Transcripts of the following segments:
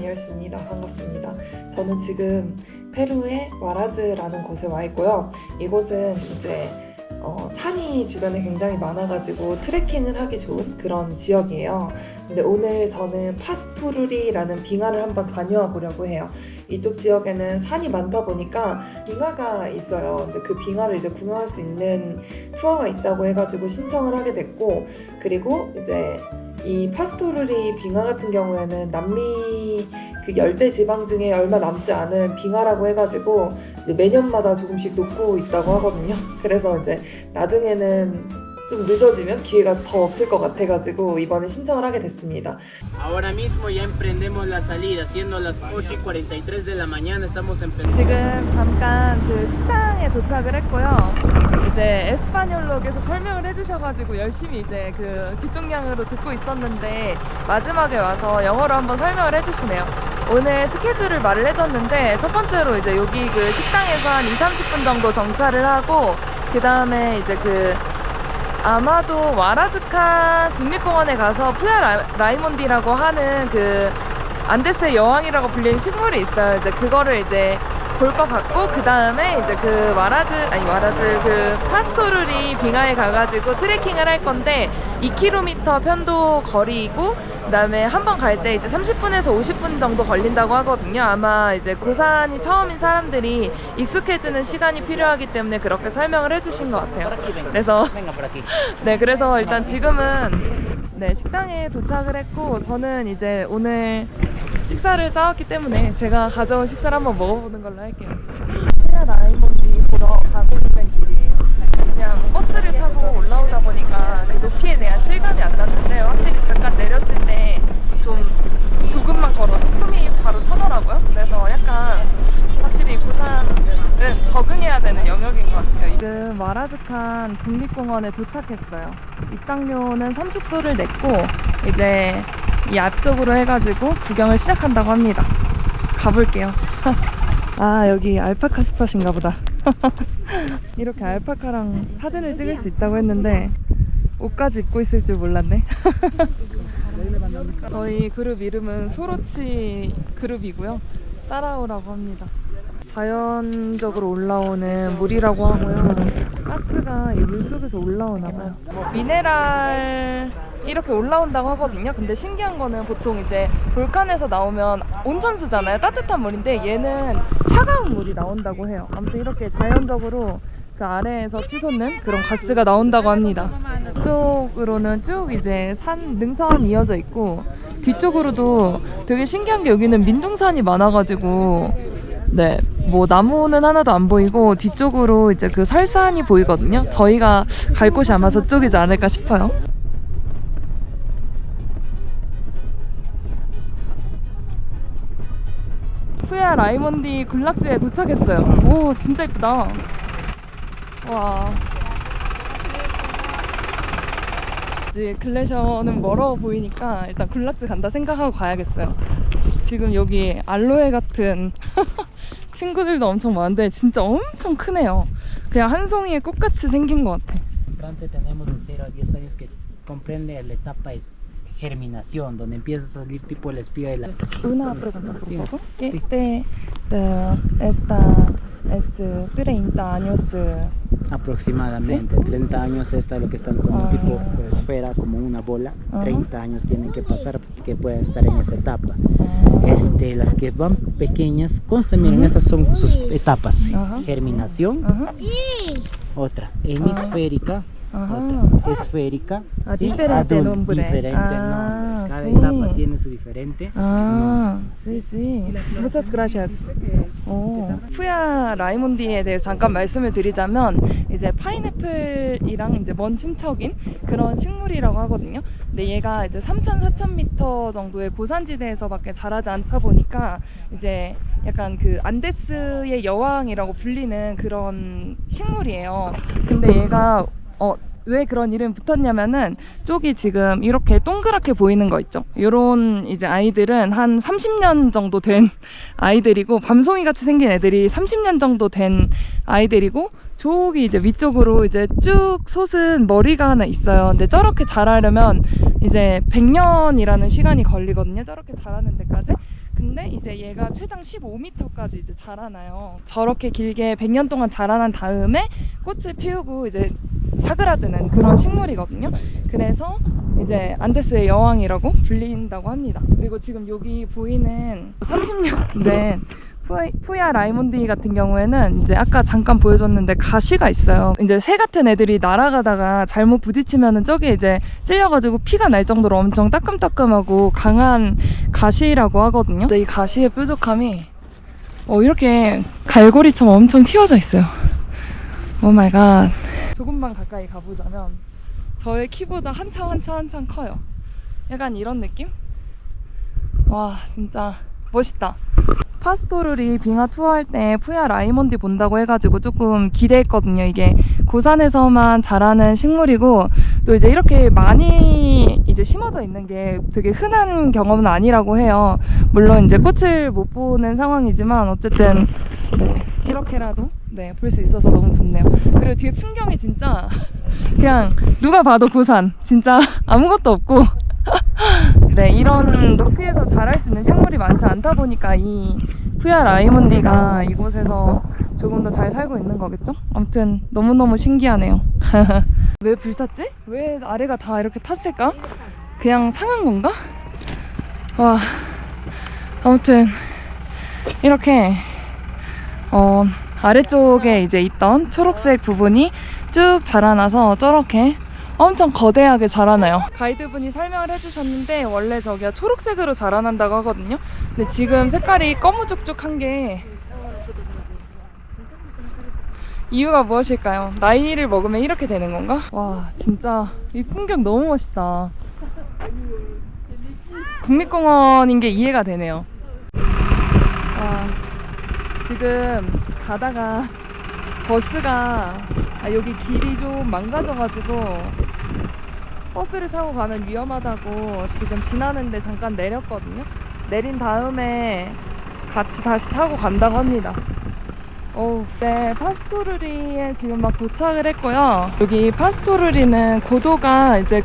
다니엘스입니다. 반갑습니다. 저는 지금 페루의 와라즈라는 곳에 와 있고요. 이곳은 이제 산이 주변에 굉장히 많아가지고 트레킹을 하기 좋은 그런 지역이에요. 근데 오늘 저는 파스토르리라는 빙하를 한번 다녀와 보려고 해요. 이쪽 지역에는 산이 많다 보니까 빙하가 있어요. 근데 그 빙하를 이제 구경할 수 있는 투어가 있다고 해가지고 신청을 하게 됐고, 그리고 이제 이 파스토르리 빙하 같은 경우에는 남미 그 열대 지방 중에 얼마 남지 않은 빙하라고 해가지고 매년마다 조금씩 녹고 있다고 하거든요. 그래서 이제 나중에는 좀 늦어지면 기회가 더 없을 것 같아가지고 이번에 신청을 하게 됐습니다. Ahora mismo ya emprendemos la salida, siendo las 8:43 de la mañana, estamos empezando. 지금 잠깐 그 식당에 도착을 했고요. 이제 에스파뇰로 계속 설명을 해주셔가지고 열심히 이제 그 귀뚱냥으로 듣고 있었는데 마지막에 와서 영어로 한번 설명을 해주시네요. 오늘 스케줄을 말을 해줬는데 첫 번째로 이제 여기 그 식당에서 한 2-30분 정도 정차를 하고, 그 다음에 이제 그 아마도 와라즈칸 국립공원에 가서 푸야 라이몬디라고 하는 그 안데스의 여왕이라고 불리는 식물이 있어요. 이제 그거를 이제 볼 것 같고, 그 다음에 이제 그 그 파스토르리 빙하에 가가지고 트레킹을 할 건데 2km 편도 거리이고, 그 다음에 한 번 갈 때 이제 30분에서 50분 정도 걸린다고 하거든요. 아마 이제 고산이 처음인 사람들이 익숙해지는 시간이 필요하기 때문에 그렇게 설명을 해주신 것 같아요. 그래서 네, 그래서 일단 지금은 네, 식당에 도착을 했고, 저는 이제 오늘 식사를 싸왔기 때문에 제가 가져온 식사를 한번 먹어보는 걸로 할게요. 푸야 라이몬디 보러 가고 있는 길이에요. 그냥 버스를 타고 올라오다 보니까 그 높이에 대한 실감이 안 났는데 확실히 잠깐 내렸을 때 좀 조금만 걸어도 숨이 바로 차더라고요. 그래서 약간 확실히 부산은 적응해야 되는 영역인 것 같아요. 지금 와라즈칸 국립공원에 도착했어요. 입장료는 30소를 냈고 이제 이 앞쪽으로 해가지고 구경을 시작한다고 합니다. 가볼게요. 아, 여기 알파카 스팟인가 보다. 이렇게 알파카랑 사진을 찍을 수 있다고 했는데 옷까지 입고 있을 줄 몰랐네. 저희 그룹 이름은 소로치 그룹이고요. 따라오라고 합니다. 자연적으로 올라오는 물이라고 하고요. 가스가 이 물속에서 올라오나 봐요. 미네랄 이렇게 올라온다고 하거든요. 근데 신기한 거는 보통 이제 볼칸에서 나오면 온천수잖아요. 따뜻한 물인데 얘는 차가운 물이 나온다고 해요. 아무튼 이렇게 자연적으로 그 아래에서 치솟는 그런 가스가 나온다고 합니다. 이쪽으로는 쭉 이제 능선이 이어져 있고, 뒤쪽으로도 되게 신기한 게 여기는 민둥산이 많아가지고 네, 뭐 나무는 하나도 안 보이고 뒤쪽으로 이제 그 설산이 보이거든요. 저희가 갈 곳이 아마 저쪽이지 않을까 싶어요. 푸야 라이몬디 군락지에 도착했어요. 오, 진짜 이쁘다. 와. 이제 글래셔는 멀어 보이니까 일단 군락지 간다 생각하고 가야겠어요. 지금 여기 알로에 같은 친구들도 엄청 많은데 진짜 엄청 크네요. 그냥 한 송이의 꽃같이 생긴 것 같아. Tenemos de 0 a 10 años que comprende la etapa germinación, donde empieza a salir tipo la espiga de la... Una pregunta, por favor. Es 30 años. Aproximadamente, ¿Sí? 30 años esta es lo que están como tipo esfera, como una bola. 30 años tienen que pasar que pueden estar en esa etapa. Las que van pequeñas, consta, miren, estas son sus etapas. Germinación, otra hemisférica, otra esférica y diferente nombre. Diferente nombre. Cada sí. etapa tiene su diferente nombre. Sí, sí. Muchas gracias. 푸야 라이몬디에 대해서 잠깐 말씀을 드리자면, 이제 파인애플이랑 이제 먼 친척인 그런 식물이라고 하거든요. 근데 얘가 이제 3,000-4,000m 정도의 고산지대에서밖에 자라지 않다 보니까 이제 약간 그 안데스의 여왕이라고 불리는 그런 식물이에요. 근데 얘가 왜 그런 이름 붙었냐면은, 쪽이 지금 이렇게 동그랗게 보이는 거 있죠? 요런 이제 아이들은 한 30년 정도 된 아이들이고, 밤송이 같이 생긴 애들이 30년 정도 된 아이들이고, 저기 이제 위쪽으로 이제 쭉 솟은 머리가 하나 있어요. 근데 저렇게 자라려면 이제 100년이라는 시간이 걸리거든요. 저렇게 자라는 데까지. 근데 이제 얘가 최장 15m까지 이제 자라나요. 저렇게 길게 100년 동안 자라난 다음에 꽃을 피우고 이제 사그라드는 그런 식물이거든요. 그래서 이제 안데스의 여왕이라고 불린다고 합니다. 그리고 지금 여기 보이는 30년 된 푸야 라이몬디 같은 경우에는 이제 아까 잠깐 보여줬는데 가시가 있어요. 이제 새 같은 애들이 날아가다가 잘못 부딪히면은 저기 이제 찔려가지고 피가 날 정도로 엄청 따끔따끔하고 강한 가시라고 하거든요. 이 가시의 뾰족함이 이렇게 갈고리처럼 엄청 휘어져 있어요. 오 마이 갓. 조금만 가까이 가보자면 저의 키보다 한참 커요. 약간 이런 느낌? 와 진짜 멋있다. 파스토르리 빙하 투어할 때 푸야 라이몬디 본다고 해가지고 조금 기대했거든요. 이게 고산에서만 자라는 식물이고 또 이제 이렇게 많이 이제 심어져 있는 게 되게 흔한 경험은 아니라고 해요. 물론 이제 꽃을 못 보는 상황이지만 어쨌든 네, 이렇게라도 네, 볼 수 있어서 너무 좋네요. 그리고 뒤에 풍경이 진짜 그냥 누가 봐도 고산, 진짜 아무것도 없고 네, 이런 높이에서 자랄 수 있는 식물이 많지 않다 보니까 이 푸야 라이몬디가 이곳에서 조금 더 잘 살고 있는 거겠죠? 아무튼 너무너무 신기하네요. 왜 불탔지? 왜 아래가 다 이렇게 탔을까? 그냥 상한 건가? 와, 아무튼 이렇게 아래쪽에 이제 있던 초록색 부분이 쭉 자라나서 저렇게 엄청 거대하게 자라나요. 가이드분이 설명을 해주셨는데 원래 저기가 초록색으로 자라난다고 하거든요. 근데 지금 색깔이 거무죽죽한 게 이유가 무엇일까요? 나이를 먹으면 이렇게 되는 건가? 와 진짜 이 풍경 너무 멋있다. 국립공원인 게 이해가 되네요. 지금 가다가 버스가 여기 길이 좀 망가져가지고 버스를 타고 가면 위험하다고 지금 지나는데 잠깐 내렸거든요. 내린 다음에 같이 다시 타고 간다고 합니다. 네, 파스토르리에 지금 막 도착을 했고요. 여기 파스토르리는 고도가 이제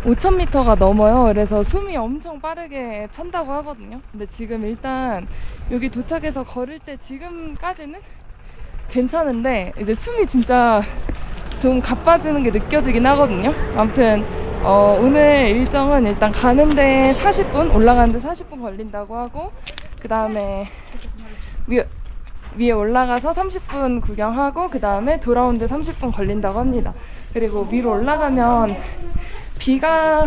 5,000m가 넘어요. 그래서 숨이 엄청 빠르게 찬다고 하거든요. 근데 지금 일단 여기 도착해서 걸을 때 지금까지는 괜찮은데 이제 숨이 진짜 좀 가빠지는 게 느껴지긴 하거든요. 아무튼 오늘 일정은 일단 가는데 40분, 올라가는데 40분 걸린다고 하고 그 다음에 위에 올라가서 30분 구경하고 그 다음에 돌아오는데 30분 걸린다고 합니다. 그리고 위로 올라가면 비가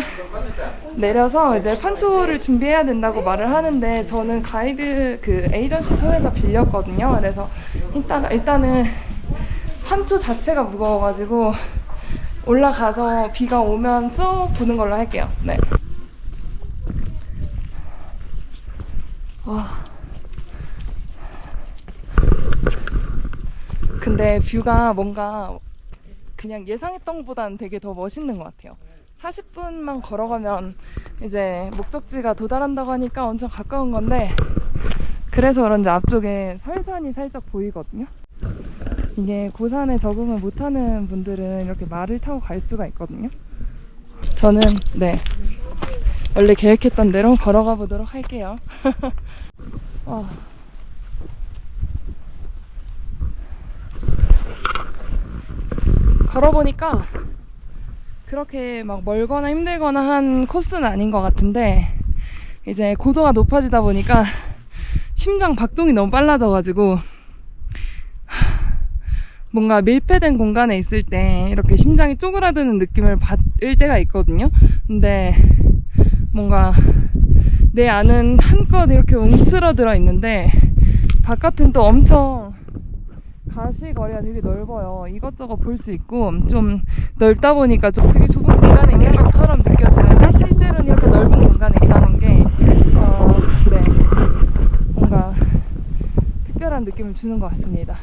내려서 이제 판초를 준비해야 된다고 말을 하는데 저는 가이드 에이전시 통해서 빌렸거든요. 그래서 일단은 판초 자체가 무거워가지고 올라가서 비가 오면 쏙 보는 걸로 할게요. 네. 와. 근데 뷰가 뭔가 그냥 예상했던 것보다는 되게 더 멋있는 것 같아요. 40분만 걸어가면 이제 목적지가 도달한다고 하니까 엄청 가까운 건데 그래서 그런지 앞쪽에 설산이 살짝 보이거든요. 이게 고산에 적응을 못하는 분들은 이렇게 말을 타고 갈 수가 있거든요. 저는 네 원래 계획했던 대로 걸어가 보도록 할게요. 와. 걸어보니까 그렇게 막 멀거나 힘들거나 한 코스는 아닌 것 같은데 이제 고도가 높아지다 보니까 심장 박동이 너무 빨라져가지고 뭔가 밀폐된 공간에 있을 때 이렇게 심장이 쪼그라드는 느낌을 받을 때가 있거든요. 근데 뭔가 내 안은 한껏 이렇게 움츠러들어 있는데 바깥은 또 엄청 가시거리가 되게 넓어요. 이것저것 볼 수 있고 좀 넓다 보니까 좀 되게 좁은 공간에 있는 것처럼 느껴지는데 실제로는 이렇게 넓은 공간에 있다는 게 네, 뭔가 특별한 느낌을 주는 것 같습니다.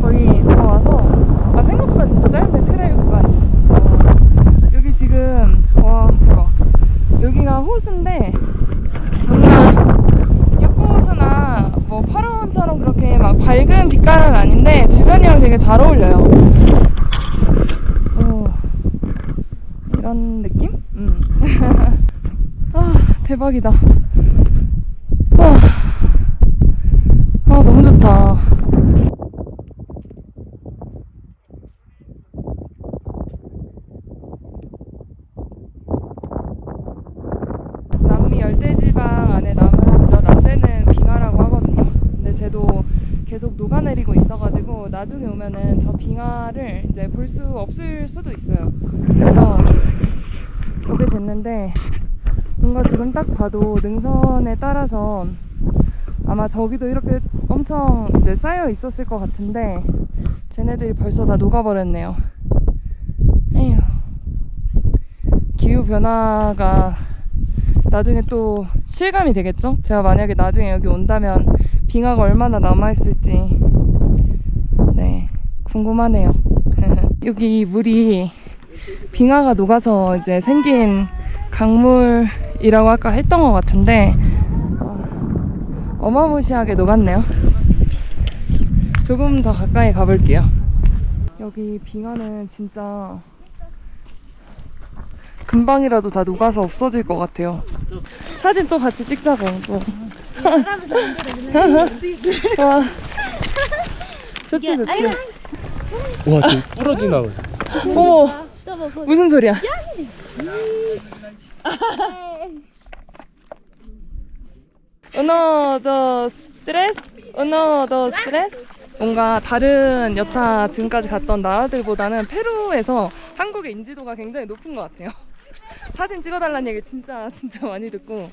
거의 다 와서 생각보다 진짜 짧네. 트레일 구간이 여기 지금 와 대박. 여기가 호수인데 뭔가 육구호수나 뭐 파라원처럼 그렇게 막 밝은 빛깔은 아닌데 주변이랑 되게 잘 어울려요. 이런 느낌? 아 대박이다. 나중에 오면은 저 빙하를 이제 볼 수 없을 수도 있어요. 그래서 오게 됐는데 뭔가 지금 딱 봐도 능선에 따라서 아마 저기도 이렇게 엄청 이제 쌓여 있었을 것 같은데 쟤네들이 벌써 다 녹아버렸네요. 에휴. 기후 변화가 나중에 또 실감이 되겠죠? 제가 만약에 나중에 여기 온다면 빙하가 얼마나 남아있을지 네 궁금하네요. 여기 물이 빙하가 녹아서 이제 생긴 강물이라고 아까 했던 것 같은데 어마무시하게 녹았네요. 조금 더 가까이 가볼게요. 여기 빙하는 진짜 금방이라도 다 녹아서 없어질 것 같아요. 사진 또 같이 찍자고 또. 와, 좋지 좋지. 와, 지금 부러지나 보다. 오, 무슨 소리야? Uno, dos, tres. Uno, dos, tres. 뭔가 다른 여타 지금까지 갔던 나라들보다는 페루에서 한국의 인지도가 굉장히 높은 것 같아요. 사진 찍어달라는 얘기 진짜 많이 듣고.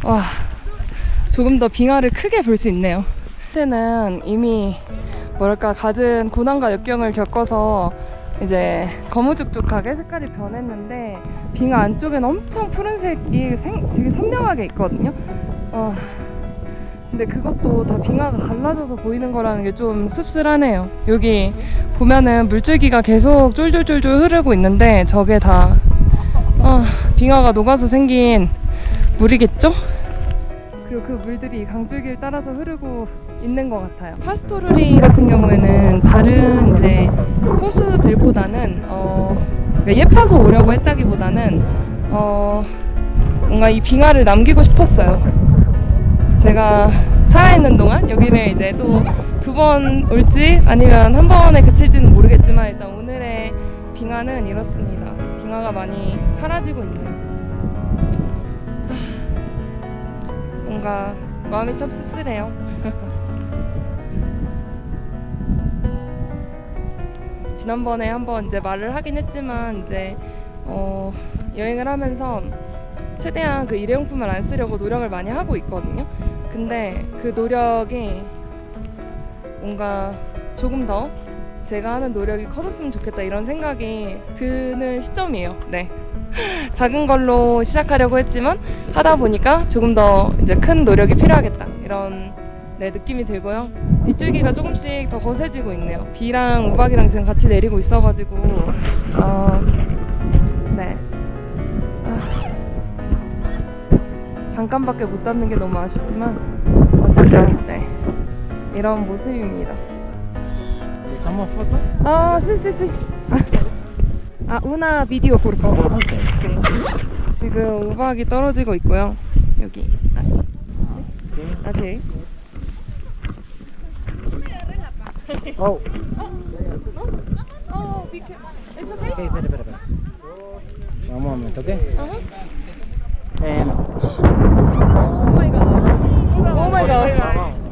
와, 조금 더 빙하를 크게 볼 수 있네요. 그때는 이미 뭐랄까 갖은 고난과 역경을 겪어서 이제 거무죽죽하게 색깔이 변했는데 빙하 안쪽엔 엄청 푸른색이 되게 선명하게 있거든요. 근데 그것도 다 빙하가 갈라져서 보이는 거라는 게 좀 씁쓸하네요. 여기 보면은 물줄기가 계속 쫄쫄쫄쫄 흐르고 있는데 저게 다 빙하가 녹아서 생긴 물이겠죠? 그리고 그 물들이 강줄기를 따라서 흐르고 있는 것 같아요. 파스토르리 같은 경우에는 다른 이제 호수들보다는 그러니까 예뻐서 오려고 했다기보다는 뭔가 이 빙하를 남기고 싶었어요. 제가 살아있는 동안 여기를 이제 또 2번 올지 아니면 한 번에 그칠지는 모르겠지만 일단 오늘의 빙하는 이렇습니다. 빙하가 많이 사라지고 있네요. 뭔가 마음이 참 씁쓸해요. 지난번에 한번 이제 말을 하긴 했지만 이제 여행을 하면서 최대한 그 일회용품을 안 쓰려고 노력을 많이 하고 있거든요. 근데 그 노력이 뭔가 조금 더 제가 하는 노력이 커졌으면 좋겠다 이런 생각이 드는 시점이에요. 네. 작은 걸로 시작하려고 했지만 하다 보니까 조금 더 이제 큰 노력이 필요하겠다 이런 느낌이 들고요. 빗줄기가 조금씩 더 거세지고 있네요. 비랑 우박이랑 지금 같이 내리고 있어가지고 네. 잠깐밖에 못 담는 게 너무 아쉽지만 어쨌든 네. 이런 모습입니다. ¿Estamos foto? sí, sí, sí. una video por favor. Okay. 네. 지금 우박이 떨어지고 있고요. 여기. 오케이. Oh. It's okay. Ok, espera. Un momento, ¿ok? Oh my gosh. Oh my gosh.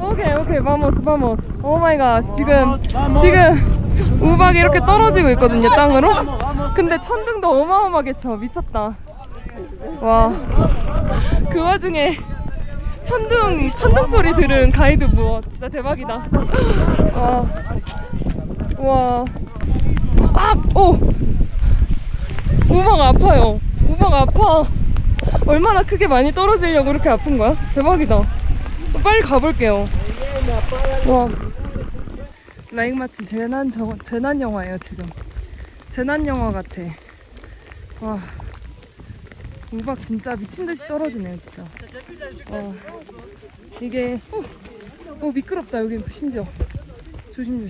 오케이. vamos. Oh my gosh. 지금 우박이 이렇게 떨어지고 있거든요, 땅으로. 근데 천둥도 어마어마하게 쳐. 미쳤다. 와. 그 와중에 천둥 소리 들은 가이드부 진짜 대박이다. 와. 우박 아파요. 우박 아파. 얼마나 크게 많이 떨어지려고 이렇게 아픈 거야? 대박이다. 빨리 가볼게요. 와. 라이크 마치 재난 영화예요 지금. 재난 영화 같아. 와. 우박 진짜 미친 듯이 떨어지네요 진짜. 와. 이게 미끄럽다 여기 심지어. 조심.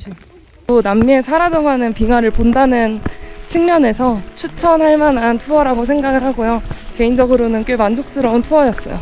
또 남미에 사라져가는 빙하를 본다는 측면에서 추천할 만한 투어라고 생각을 하고요. 개인적으로는 꽤 만족스러운 투어였어요.